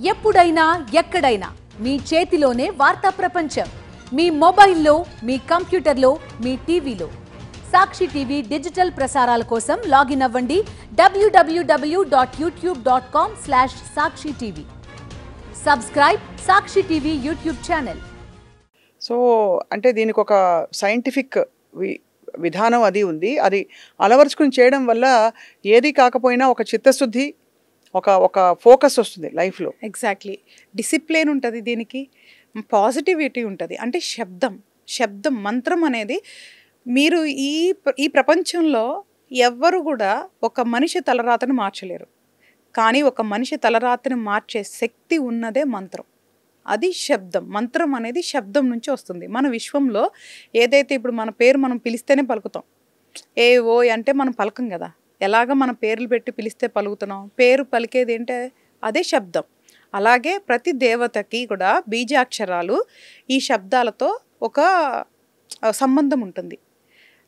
ఎప్పుడైనా ఎక్కడైనా మీ చేతిలోనే వార్తా ప్రపంచం. మీ మొబైల్లో, మీ కంప్యూటర్లో, మీ టీవీలో. సాక్షి టీవీ డిజిటల్ ప్రసారాల కోసం లాగిన్ అవ్వండి www.youtube.com/sakshi-tv. సబ్స్క్రైబ్ సాక్షి టీవీ యూట్యూబ్ ఛానల్. సో అంటే దీనికి ఒక సైంటిఫిక్ విధానం అది ఉంది. అది అలవరుచుకుని చేయడం వల్ల ఏది కాకపోయినా ఒక చిత్తశుద్ధి, ఒక ఫోకస్ వస్తుంది లైఫ్లో. ఎగ్జాక్ట్లీ. డిసిప్లిన్ ఉంటుంది, దీనికి పాజిటివిటీ ఉంటుంది. అంటే శబ్దం మంత్రం అనేది మీరు ఈ ప్రపంచంలో ఎవ్వరు కూడా ఒక మనిషి తలరాతను మార్చలేరు. కానీ ఒక మనిషి తలరాతను మార్చే శక్తి ఉన్నదే మంత్రం. అది శబ్దం. మంత్రం అనేది శబ్దం నుంచి వస్తుంది. మన విశ్వంలో ఏదైతే ఇప్పుడు మన పేరు మనం పిలిస్తేనే పలుకుతాం. ఏ ఓ అంటే మనం పలకం కదా. ఎలాగ మన పేర్లు పెట్టి పిలిస్తే పలుకుతున్నాం. పేరు పలికేది ఏంటే అదే శబ్దం. అలాగే ప్రతి దేవతకి కూడా బీజాక్షరాలు ఈ శబ్దాలతో ఒక సంబంధం ఉంటుంది.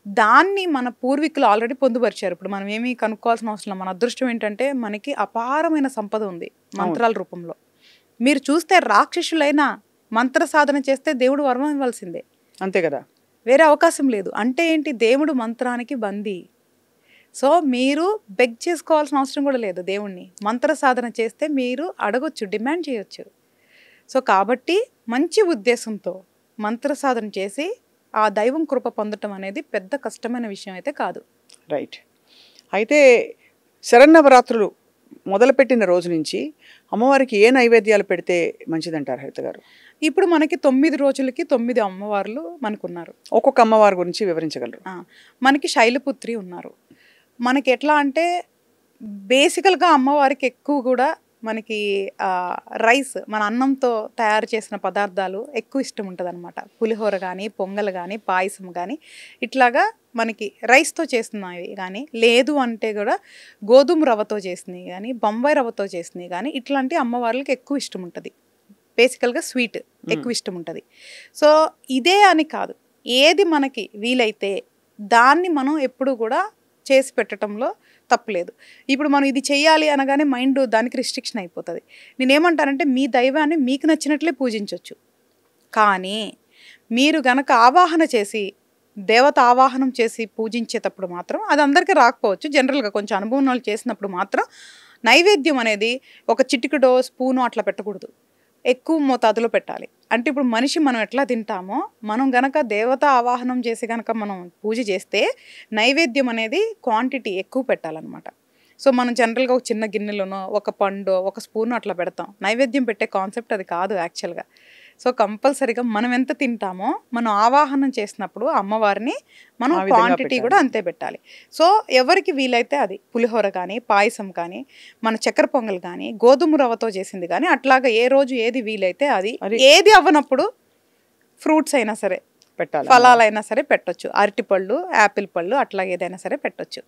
దాన్ని మన పూర్వీకులు ఆల్రెడీ పొందుపరిచారు. ఇప్పుడు మనం ఏమీ కనుక్కోవాల్సిన అవసరం. మన అదృష్టం ఏంటంటే మనకి అపారమైన సంపద ఉంది మంత్రాల రూపంలో. మీరు చూస్తే రాక్షసులైనా మంత్ర సాధన చేస్తే దేవుడు వరం ఇవ్వాల్సిందే, అంతే కదా, వేరే అవకాశం లేదు. అంటే ఏంటి, దేవుడు మంత్రానికి బందీ. సో మీరు బెగ్ చేసుకోవాల్సిన అవసరం కూడా లేదు. దేవుణ్ణి మంత్ర సాధన చేస్తే మీరు అడగొచ్చు, డిమాండ్ చేయొచ్చు. సో కాబట్టి మంచి ఉద్దేశంతో మంత్ర సాధన చేసి ఆ దైవం కృప పొందటం అనేది పెద్ద కష్టమైన విషయం అయితే కాదు. రైట్. అయితే శరన్నవరాత్రులు మొదలుపెట్టిన రోజు నుంచి అమ్మవారికి ఏ నైవేద్యాలు పెడితే మంచిదంటారు హరిత గారు? ఇప్పుడు మనకి 9 రోజులకి 9 అమ్మవార్లు మనకున్నారు. ఒక్కొక్క అమ్మవారి గురించి వివరించగలరు? మనకి శైలపుత్రి ఉన్నారు. మనకి ఎట్లా అంటే బేసికల్గా అమ్మవారికి ఎక్కువ కూడా మనకి రైస్, మన అన్నంతో తయారు చేసిన పదార్థాలు ఎక్కువ ఇష్టం ఉంటుంది అనమాట. పులిహోర కానీ, పొంగల్ కానీ, పాయసం కానీ, ఇట్లాగా మనకి రైస్తో చేసినవి కానీ, లేదు అంటే కూడా గోధుమ రవ్వతో చేసినవి కానీ, బొంబాయి రవ్వతో చేసినవి కానీ, ఇట్లాంటి అమ్మవార్లకి ఎక్కువ ఇష్టం ఉంటుంది. బేసికల్గా స్వీట్ ఎక్కువ ఇష్టం ఉంటుంది. సో ఇదే అని కాదు, ఏది మనకి వీలైతే దాన్ని మనం ఎప్పుడు కూడా చేసి పెట్టడంలో తప్పులేదు. ఇప్పుడు మనం ఇది చెయ్యాలి అనగానే మైండ్ దానికి రిస్ట్రిక్షన్ అయిపోతుంది. నేనేమంటానంటే మీ దైవాన్ని మీకు నచ్చినట్లే పూజించవచ్చు. కానీ మీరు గనక ఆవాహన చేసి, దేవత ఆవాహనం చేసి పూజించేటప్పుడు మాత్రం అది అందరికీ రాకపోవచ్చు. జనరల్గా కొంచెం అనుభవం వాళ్ళు చేసినప్పుడు మాత్రం నైవేద్యం అనేది ఒక చిటికెడో స్పూను అట్లా పెట్టకూడదు, ఎక్కువ మోతాదులో పెట్టాలి. అంటే ఇప్పుడు మనిషి మనం ఎట్లా తింటామో, మనం గనక దేవత ఆవాహనం చేసి గనక మనం పూజ చేస్తే నైవేద్యం అనేది క్వాంటిటీ ఎక్కువ పెట్టాలన్నమాట. సో మనం జనరల్గా ఒక చిన్న గిన్నెలోనో ఒక పండు ఒక స్పూన్ అట్లా పెడతాం. నైవేద్యం పెట్టే కాన్సెప్ట్ అది కాదు యాక్చువల్గా. సో కంపల్సరీగా మనం ఎంత తింటామో మనం ఆవాహనం చేసినప్పుడు అమ్మవారిని మనం క్వాంటిటీ కూడా అంతే పెట్టాలి. సో ఎవరికి వీలైతే అది పులిహోర కానీ, పాయసం కానీ, మన చక్కెర పొంగల్ కానీ, గోధుమ రవ్వతో చేసింది కానీ, అట్లాగా ఏ రోజు ఏది వీలైతే అది. ఏది అవ్వనప్పుడు ఫ్రూట్స్ అయినా సరే పెట్టాలి, ఫలాలైనా సరే పెట్టొచ్చు. అరటిపళ్ళు, యాపిల్ పళ్ళు అట్లా ఏదైనా సరే పెట్టొచ్చు.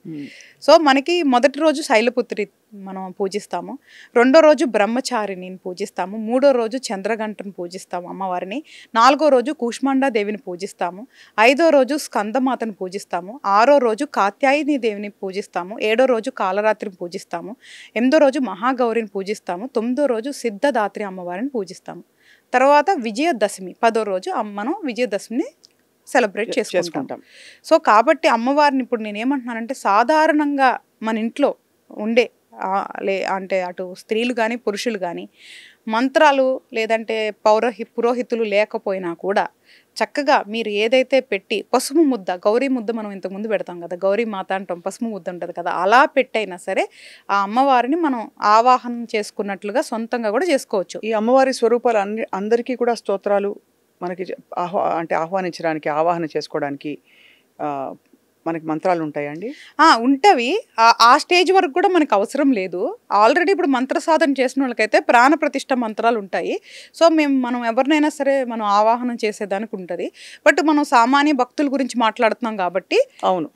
సో మనకి మొదటి రోజు శైలపుత్రి మనం పూజిస్తాము, రెండో రోజు బ్రహ్మచారిని పూజిస్తాము, మూడో రోజు చంద్రగంటను పూజిస్తాము అమ్మవారిని, నాలుగో రోజు కూష్మాండా దేవిని పూజిస్తాము, ఐదో రోజు స్కందమాతను పూజిస్తాము, ఆరో రోజు కాత్యాయని దేవిని పూజిస్తాము, ఏడో రోజు కాలరాత్రిని పూజిస్తాము, ఎనిమిదో రోజు మహాగౌరిని పూజిస్తాము, తొమ్మిదో రోజు సిద్ధదాత్రి అమ్మవారిని పూజిస్తాము. తర్వాత విజయదశమి 10వ రోజు మనం విజయదశమిని సెలబ్రేట్ చేసుకుంటాం. సో కాబట్టి అమ్మవారిని ఇప్పుడు నేనేమంటున్నానంటే సాధారణంగా మన ఇంట్లో ఉండే అంటే అటు స్త్రీలు కానీ పురుషులు కానీ మంత్రాలు లేదంటే పురోహితులు లేకపోయినా కూడా చక్కగా మీరు ఏదైతే పెట్టి పసుపు ముద్ద, గౌరీ ముద్ద మనం ఇంతకుముందు పెడతాం కదా, గౌరీ మాత అంటాం, పసుపు ముద్ద ఉంటుంది కదా, అలా పెట్టైనా సరే ఆ అమ్మవారిని మనం ఆవాహనం చేసుకున్నట్లుగా సొంతంగా కూడా చేసుకోవచ్చు. ఈ అమ్మవారి స్వరూపాలు అందరికీ కూడా స్తోత్రాలు మనకి ఆహ్వానించడానికి, ఆవాహన చేసుకోవడానికి మనకి మంత్రాలు ఉంటాయండి? ఉంటవి. ఆ స్టేజ్ వరకు కూడా మనకు అవసరం లేదు. ఆల్రెడీ ఇప్పుడు మంత్ర సాధన చేసిన వాళ్ళకైతే ప్రాణ ప్రతిష్ఠ మంత్రాలు ఉంటాయి. సో మనం ఎవరినైనా సరే మనం ఆవాహనం చేసేదానికి ఉంటుంది. బట్ మనం సామాన్య భక్తుల గురించి మాట్లాడుతున్నాం కాబట్టి అవును,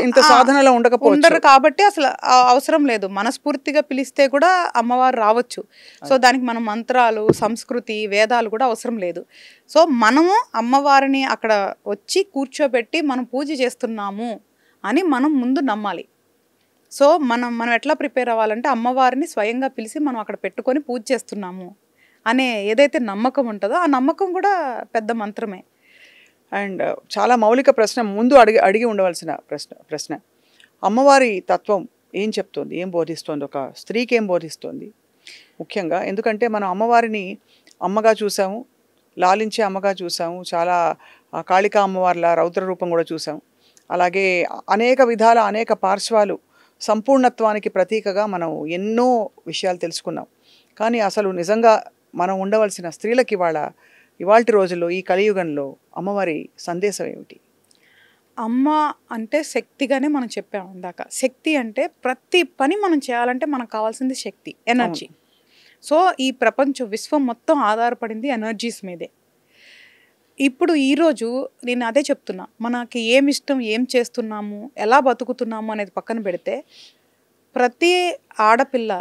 ఇంత సాధనలో ఉండరు కాబట్టి అసలు అవసరం లేదు. మనస్ఫూర్తిగా పిలిస్తే కూడా అమ్మవారు రావచ్చు. సో దానికి మనం మంత్రాలు, సంస్కృతి, వేదాలు కూడా అవసరం లేదు. సో మనము అమ్మవారిని అక్కడ వచ్చి కూర్చోబెట్టి మనం పూజ చేస్తున్నాము అని మనం ముందు నమ్మాలి. సో మనం ఎట్లా ప్రిపేర్ అవ్వాలంటే అమ్మవారిని స్వయంగా పిలిచి మనం అక్కడ పెట్టుకొని పూజ చేస్తున్నాము అనే ఏదైతే నమ్మకం ఉంటుందో ఆ నమ్మకం కూడా పెద్ద మంత్రమే. అండ్ చాలా మౌలిక ప్రశ్న ముందు అడిగి ఉండవలసిన ప్రశ్న అమ్మవారి తత్వం ఏం చెప్తోంది, ఏం బోధిస్తోంది, ఒక స్త్రీకి ఏం బోధిస్తోంది ముఖ్యంగా? ఎందుకంటే మనం అమ్మవారిని అమ్మగా చూసాము, లాలించే అమ్మగా చూసాము, చాలా కాళికా అమ్మవార్ల రౌద్ర రూపం కూడా చూసాము. అలాగే అనేక విధాల అనేక పార్శ్వాలు సంపూర్ణత్వానికి ప్రతీకగా మనం ఎన్నో విషయాలు తెలుసుకున్నాం. కానీ అసలు నిజంగా మనం ఉండవలసిన స్త్రీలకి ఇవాల్టి రోజుల్లో ఈ కలియుగంలో అమ్మవారి సందేశం ఏమిటి? అమ్మ అంటే శక్తిగానే మనం చెప్పాము ఇందాక. శక్తి అంటే ప్రతి పని మనం చేయాలంటే మనకు కావాల్సింది శక్తి, ఎనర్జీ. సో ఈ ప్రపంచం విశ్వం మొత్తం ఆధారపడింది ఎనర్జీస్ మీదే. ఇప్పుడు ఈరోజు నేను అదే చెప్తున్నా, మనకి ఏమి ఇష్టం, ఏం చేస్తున్నాము, ఎలా బతుకుతున్నాము అనేది పక్కన పెడితే ప్రతి ఆడపిల్ల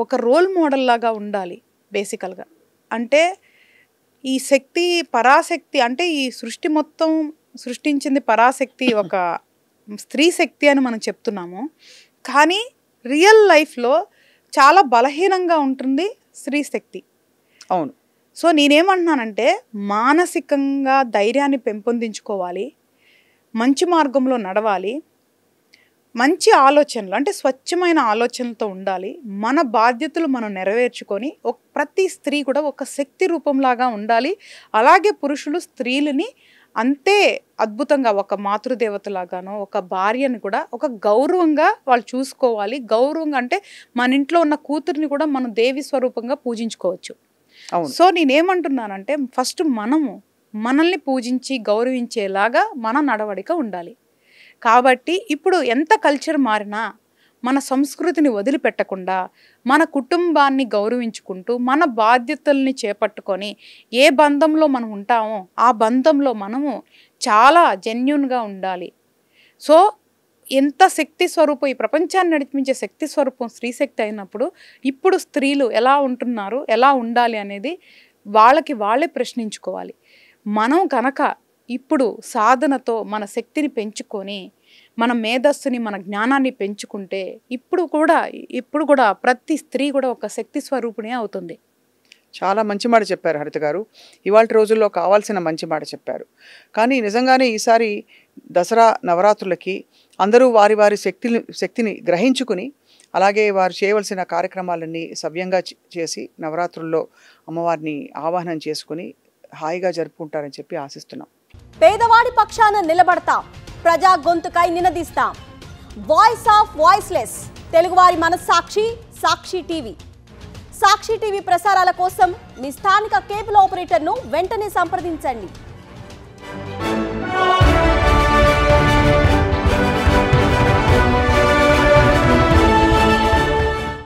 ఒక రోల్ మోడల్ లాగా ఉండాలి బేసికల్గా. అంటే ఈ శక్తి పరాశక్తి అంటే ఈ సృష్టి మొత్తం సృష్టించింది పరాశక్తి, ఒక స్త్రీ శక్తి అని మనం చెప్తున్నాము. కానీ రియల్ లైఫ్లో చాలా బలహీనంగా ఉంటుంది స్త్రీ శక్తి. అవును. సో నేనేమంటున్నానంటే మానసికంగా ధైర్యాన్ని పెంపొందించుకోవాలి, మంచి మార్గంలో నడవాలి, మంచి ఆలోచనలు అంటే స్వచ్ఛమైన ఆలోచనలతో ఉండాలి, మన బాధ్యతలు మనం నెరవేర్చుకొని ప్రతి స్త్రీ కూడా ఒక శక్తి రూపంలాగా ఉండాలి. అలాగే పురుషులు స్త్రీలని అంతే అద్భుతంగా ఒక మాతృదేవతలాగానో ఒక భార్యని కూడా ఒక గౌరవంగా వాళ్ళు చూసుకోవాలి. గౌరవంగా అంటే మన ఇంట్లో ఉన్న కూతురిని కూడా మనం దేవి స్వరూపంగా పూజించుకోవచ్చు. సో నేనేమంటున్నానంటే ఫస్ట్ మనల్ని పూజించి గౌరవించేలాగా మన నడవడిక ఉండాలి. కాబట్టి ఇప్పుడు ఎంత కల్చర్ మారినా మన సంస్కృతిని వదిలిపెట్టకుండా మన కుటుంబాన్ని గౌరవించుకుంటూ మన బాధ్యతల్ని చేపట్టుకొని ఏ బంధంలో మనం ఉంటామో ఆ బంధంలో మనము చాలా జెన్యూన్గా ఉండాలి. సో ఎంత శక్తి స్వరూపం, ఈ ప్రపంచాన్ని నడిపించే శక్తి స్వరూపం స్త్రీ శక్తి అయినప్పుడు ఇప్పుడు స్త్రీలు ఎలా ఉంటున్నారు, ఎలా ఉండాలి అనేది వాళ్ళే ప్రశ్నించుకోవాలి. మనం కనుక ఇప్పుడు సాధనతో మన శక్తిని పెంచుకొని మన మేధస్సుని మన జ్ఞానాన్ని పెంచుకుంటే ఇప్పుడు కూడా ప్రతి స్త్రీ కూడా ఒక శక్తి స్వరూపిణి అవుతుంది. చాలా మంచి మాట చెప్పారు హరిత గారు. ఇవాళ రోజుల్లో కావాల్సిన మంచి మాట చెప్పారు. కానీ నిజంగానే ఈసారి దసరా నవరాత్రులకి అందరూ వారి వారి శక్తిని గ్రహించుకుని అలాగే వారు చేయవలసిన కార్యక్రమాలన్నీ సవ్యంగా చేసి నవరాత్రుల్లో అమ్మవారిని ఆవాహనం చేసుకుని హాయిగా జరుపుకుంటారని చెప్పి ఆశిస్తున్నాం. పేదవాడి పక్షాన నిలబడతాం, ప్రజా గొంతుకై నినదిస్తాం. వాయిస్ ఆఫ్ వాయిస్లెస్, తెలుగువారి మనస్సాక్షి సాక్షి టీవీ. సాక్షి టీవీ ప్రసారాల కోసం మీ స్థానిక కేబుల్ ఆపరేటర్ను వెంటనే సంప్రదించండి.